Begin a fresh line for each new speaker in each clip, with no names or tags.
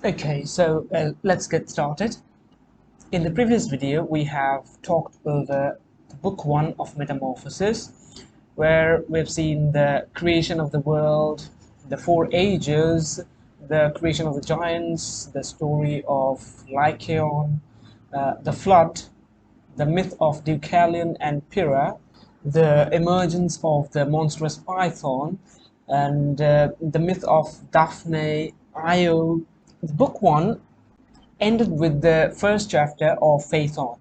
Okay, so let's get started. In the previous video, we have talked over book 1 of Metamorphoses, where we've seen the creation of the world, the four ages, the creation of the giants, the story of Lycaon, the flood, the myth of Deucalion and Pyrrha, the emergence of the monstrous python, and the myth of Daphne, Io. Book 1 ended with the first chapter of PHAETHON.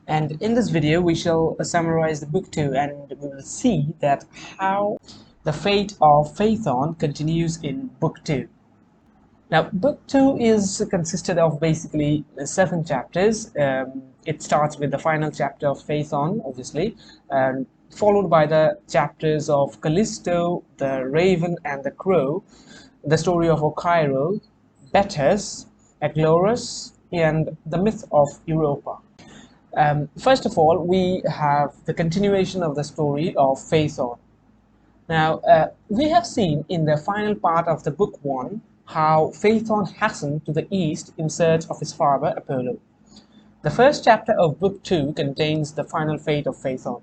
And in this video, we shall summarize the book 2, and we will see that how the fate of PHAETHON continues in book 2. Now, book 2 is consisted of basically 7 chapters. It starts with the final chapter of PHAETHON, obviously, and followed by the chapters of Callisto, the Raven and the Crow, the story of OCYRHOE, BATTTUS, AGLAUROS, and the myth of Europa. First of all, we have the continuation of the story of PHAETHON. Now, we have seen in the final part of the book 1 how PHAETHON hastened to the east in search of his father Apollo. The first chapter of book 2 contains the final fate of PHAETHON.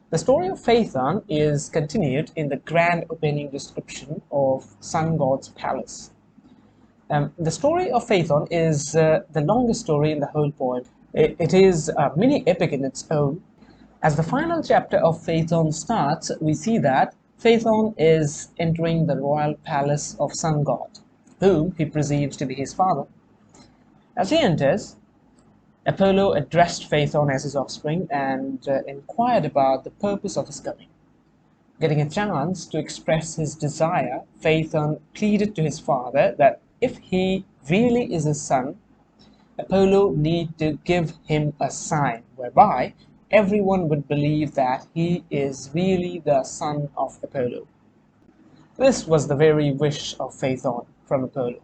The story of PHAETHON is continued in the grand opening description of Sun God's palace. The story of PHAETHON is the longest story in the whole poem. It is a mini epic in its own. As the final chapter of PHAETHON starts, we see that PHAETHON is entering the royal palace of Sun God, whom he perceives to be his father. As he enters, Apollo addressed PHAETHON as his offspring and inquired about the purpose of his coming. Getting a chance to express his desire, PHAETHON pleaded to his father that if he really is his son, Apollo need to give him a sign whereby everyone would believe that he is really the son of Apollo. This was the very wish of PHAETHON from Apollo.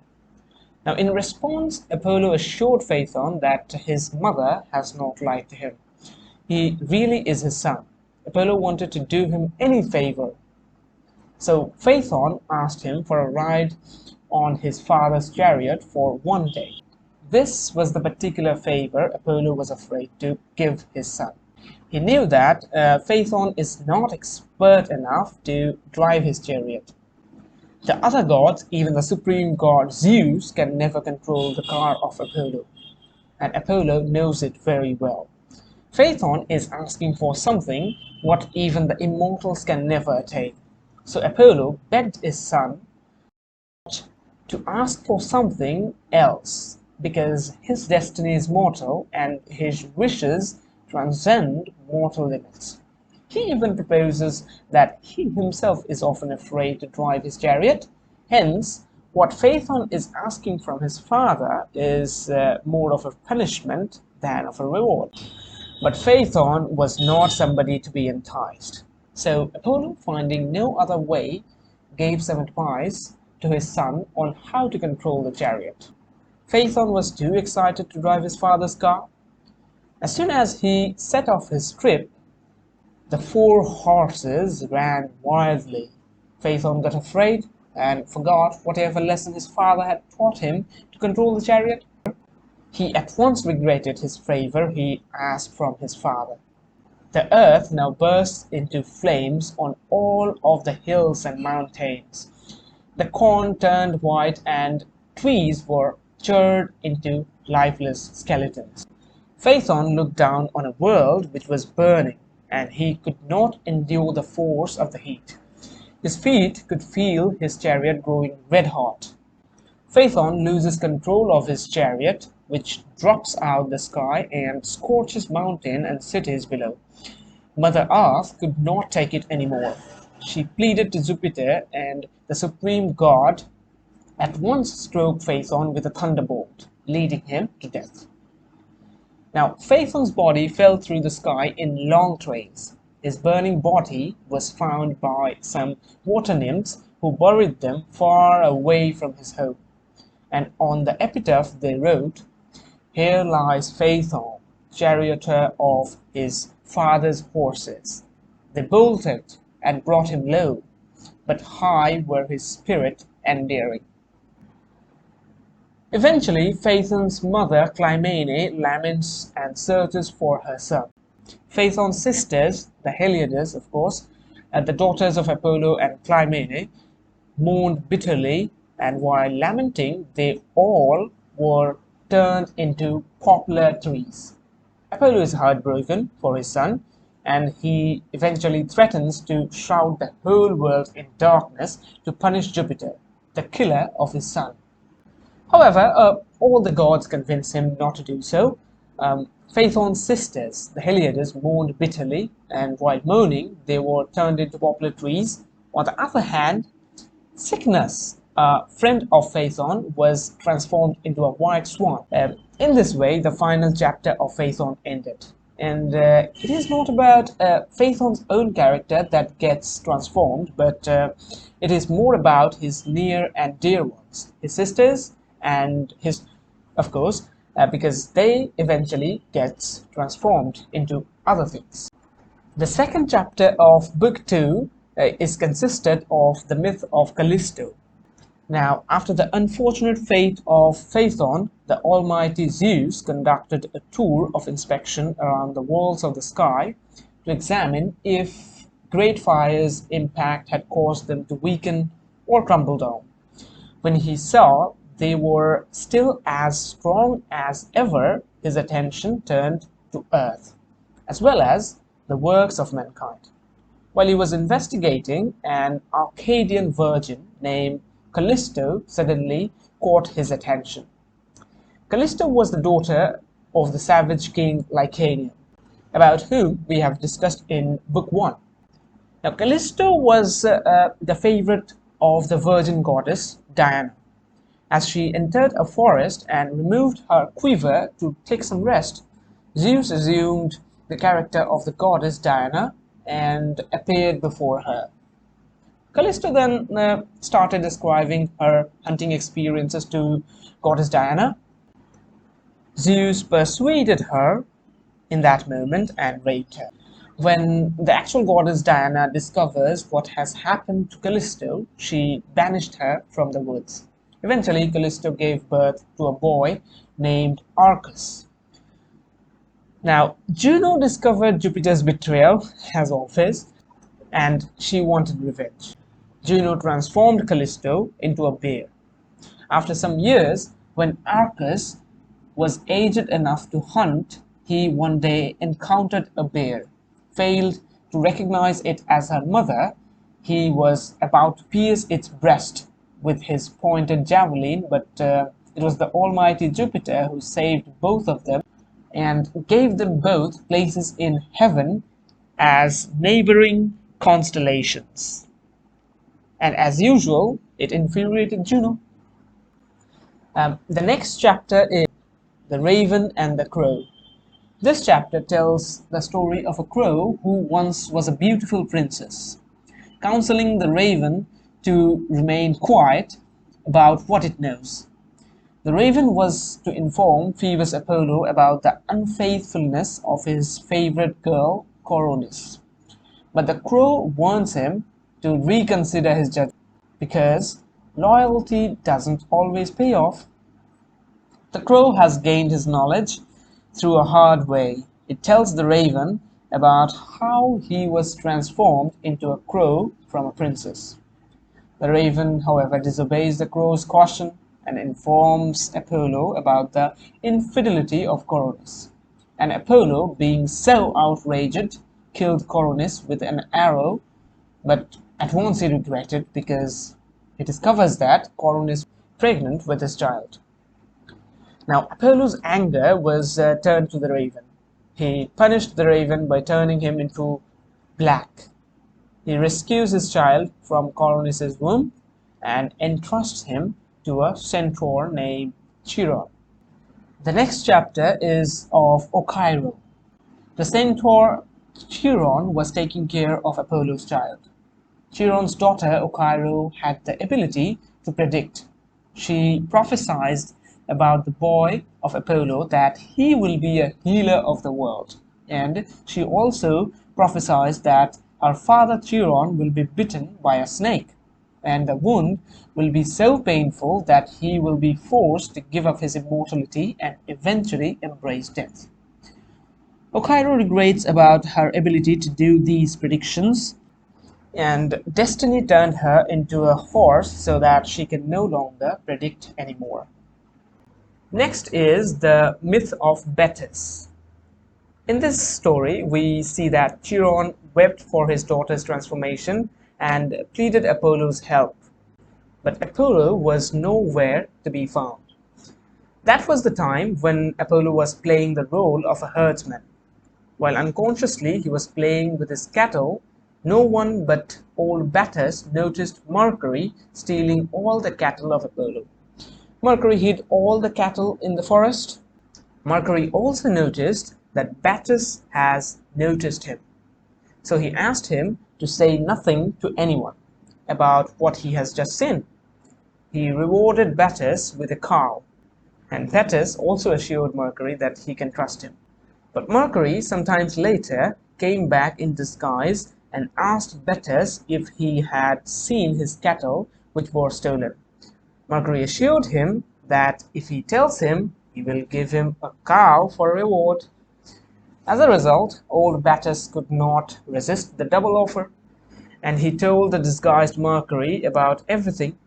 Now, in response, Apollo assured PHAETHON that his mother has not lied to him. He really is his son. Apollo wanted to do him any favor. So PHAETHON asked him for a ride on his father's chariot for one day. This was the particular favor Apollo was afraid to give his son. He knew that PHAETHON is not expert enough to drive his chariot. The other gods, even the supreme god Zeus, can never control the car of Apollo, and Apollo knows it very well. PHAETHON is asking for something what even the immortals can never attain. So Apollo begged his son to ask for something else, because his destiny is mortal and his wishes transcend mortal limits. He even proposes that he himself is often afraid to drive his chariot. Hence, what PHAETHON is asking from his father is more of a punishment than of a reward. But PHAETHON was not somebody to be enticed. So Apollo, finding no other way, gave some advice to his son on how to control the chariot. PHAETHON was too excited to drive his father's car. As soon as he set off his trip, the 4 horses ran wildly. PHAETHON got afraid and forgot whatever lesson his father had taught him to control the chariot. He at once regretted his favor he asked from his father. The earth now burst into flames on all of the hills and mountains. The corn turned white and trees were turned into lifeless skeletons. PHAETHON looked down on a world which was burning, and he could not endure the force of the heat. His feet could feel his chariot growing red hot. PHAETHON loses control of his chariot, which drops out the sky and scorches mountains and cities below. Mother Earth could not take it anymore. She pleaded to Jupiter, and the supreme god at once struck PHAETHON with a thunderbolt, leading him to death. Now, PHAETHON's body fell through the sky in long trains. His burning body was found by some water nymphs who buried them far away from his home. And on the epitaph they wrote, "Here lies PHAETHON, charioteer of his father's horses. They bolted and brought him low, but high were his spirit and daring." Eventually, Phaethon's mother Clymene laments and searches for her son. Phaethon's sisters, the Heliades of course, the daughters of Apollo and Clymene, mourned bitterly, and while lamenting, they all were turned into poplar trees. Apollo is heartbroken for his son, and he eventually threatens to shroud the whole world in darkness to punish Jupiter, the killer of his son. However, all the gods convince him not to do so. Phaethon's sisters, the Heliades, mourned bitterly, and while mourning, they were turned into poplar trees. On the other hand, Cycnus, a friend of Phaethon, was transformed into a white swan. In this way, the final chapter of Phaethon ended. And it is not about Phaethon's own character that gets transformed, but it is more about his near and dear ones, his sisters and his, of course, because they eventually get transformed into other things. The second chapter of Book 2 is consisted of the myth of Callisto. Now, after the unfortunate fate of Phaethon, the almighty Zeus conducted a tour of inspection around the walls of the sky to examine if great fire's impact had caused them to weaken or crumble down. When he saw they were still as strong as ever, his attention turned to earth, as well as the works of mankind. While he was investigating, an Arcadian virgin named Callisto suddenly caught his attention. Callisto was the daughter of the savage king Lycaonian, about whom we have discussed in Book 1. Now, Callisto was the favorite of the virgin goddess Diana. As she entered a forest and removed her quiver to take some rest, Zeus assumed the character of the goddess Diana and appeared before her. Callisto then started describing her hunting experiences to goddess Diana. Zeus persuaded her in that moment and raped her. When the actual goddess Diana discovers what has happened to Callisto, she banished her from the woods. Eventually, Callisto gave birth to a boy named Arcus. Now, Juno discovered Jupiter's betrayal, as always, and she wanted revenge. Juno transformed Callisto into a bear. After some years, when Arcus was aged enough to hunt, he one day encountered a bear. Failed to recognize it as her mother, he was about to pierce its breast with his pointed javelin, but it was the almighty Jupiter who saved both of them and gave them both places in heaven as neighboring constellations. And as usual, it infuriated Juno. The next chapter is The Raven and the Crow. This chapter tells the story of a crow who once was a beautiful princess, counseling the raven to remain quiet about what it knows. The raven was to inform Phoebus Apollo about the unfaithfulness of his favorite girl, Coronis. But the crow warns him to reconsider his judgment, because loyalty doesn't always pay off. The crow has gained his knowledge through a hard way. It tells the raven about how he was transformed into a crow from a princess. The raven, however, disobeys the crow's caution and informs Apollo about the infidelity of Coronis. And Apollo, being so outraged, killed Coronis with an arrow, but at once he regretted because he discovers that Coronis is pregnant with his child. Now, Apollo's anger was turned to the raven. He punished the raven by turning him into black. He rescues his child from Coronis' womb and entrusts him to a centaur named Chiron. The next chapter is of OCYRHOE. The centaur Chiron was taking care of Apollo's child. Chiron's daughter OCYRHOE had the ability to predict. She prophesied about the boy of Apollo that he will be a healer of the world, and she also prophesied that her father Chiron will be bitten by a snake. and the wound will be so painful that he will be forced to give up his immortality and eventually embrace death. OCYRHOE regrets about her ability to do these predictions, and destiny turned her into a horse so that she can no longer predict anymore. Next is the myth of Batttus. In this story, we see that Chiron wept for his daughter's transformation and pleaded Apollo's help. But Apollo was nowhere to be found. That was the time when Apollo was playing the role of a herdsman. While unconsciously he was playing with his cattle, no one but old Batttus noticed Mercury stealing all the cattle of Apollo. Mercury hid all the cattle in the forest. Mercury also noticed that Batttus has noticed him. So he asked him to say nothing to anyone about what he has just seen. He rewarded Batttus with a cow, and Batttus also assured Mercury that he can trust him. But Mercury, sometimes later, came back in disguise and asked Batttus if he had seen his cattle which were stolen. Mercury assured him that if he tells him, he will give him a cow for a reward. As a result, old Batttus could not resist the double offer, and he told the disguised Mercury about everything.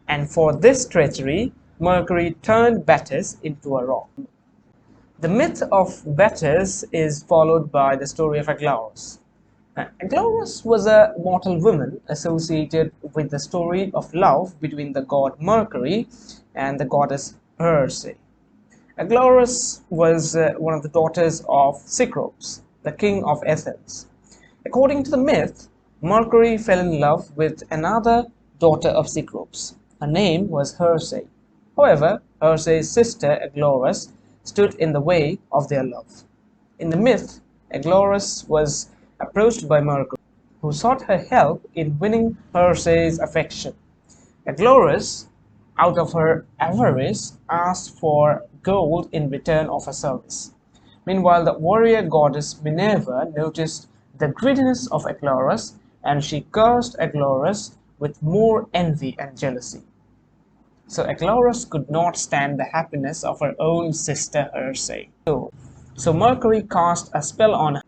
And for this treachery, Mercury turned Batttus into a rock. The myth of Batttus is followed by the story of AGLAUROS. AGLAUROS was a mortal woman associated with the story of love between the god Mercury and the goddess OCYRHOE. AGLAUROS was one of the daughters of OCYRHOE, the king of Athens. According to the myth, Mercury fell in love with another daughter of OCYRHOE. Her name was OCYRHOE. However, OCYRHOE's sister AGLAUROS stood in the way of their love. In the myth, AGLAUROS was approached by Mercury, who sought her help in winning OCYRHOE's affection. AGLAUROS, out of her avarice, asked for gold in return of her service. Meanwhile, the warrior goddess Minerva noticed the greediness of AGLAUROS, and she cursed AGLAUROS with more envy and jealousy. So AGLAUROS could not stand the happiness of her own sister OCYRHOE. So Mercury cast a spell on her,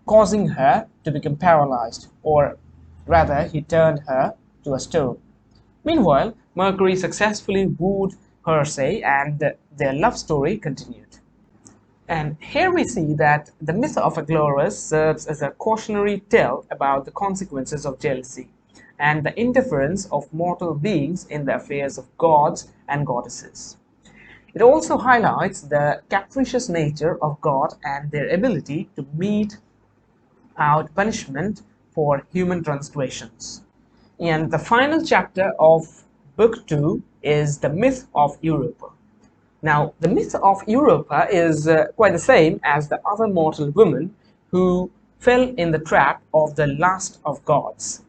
causing her to become paralyzed, or rather he turned her to a stone. Meanwhile, Mercury successfully wooed OCYRHOE and their love story continued. And here we see that the myth of AGLAUROS serves as a cautionary tale about the consequences of jealousy and the interference of mortal beings in the affairs of gods and goddesses. It also highlights the capricious nature of God and their ability to mete out punishment for human transgressions. And the final chapter of Book 2 is the myth of Europa. Now, the myth of Europa is quite the same as the other mortal woman who fell in the trap of the lust of gods.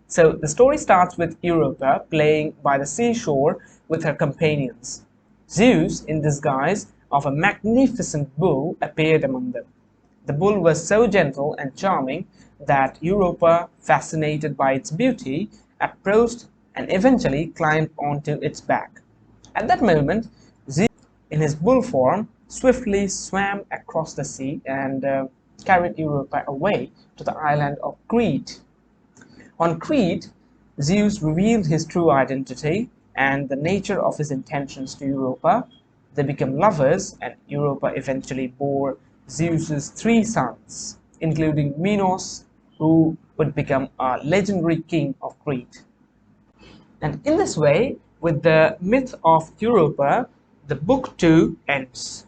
So the story starts with Europa playing by the seashore with her companions. Zeus, in disguise of a magnificent bull, appeared among them. The bull was so gentle and charming that Europa, fascinated by its beauty, approached and eventually climbed onto its back. At that moment, Zeus, in his bull form, swiftly swam across the sea and carried Europa away to the island of Crete. On Crete, Zeus revealed his true identity and the nature of his intentions to Europa. They became lovers, and Europa eventually bore Zeus's 3 sons, including Minos, who would become a legendary king of Crete. And in this way, with the myth of Europa, the book 2 ends.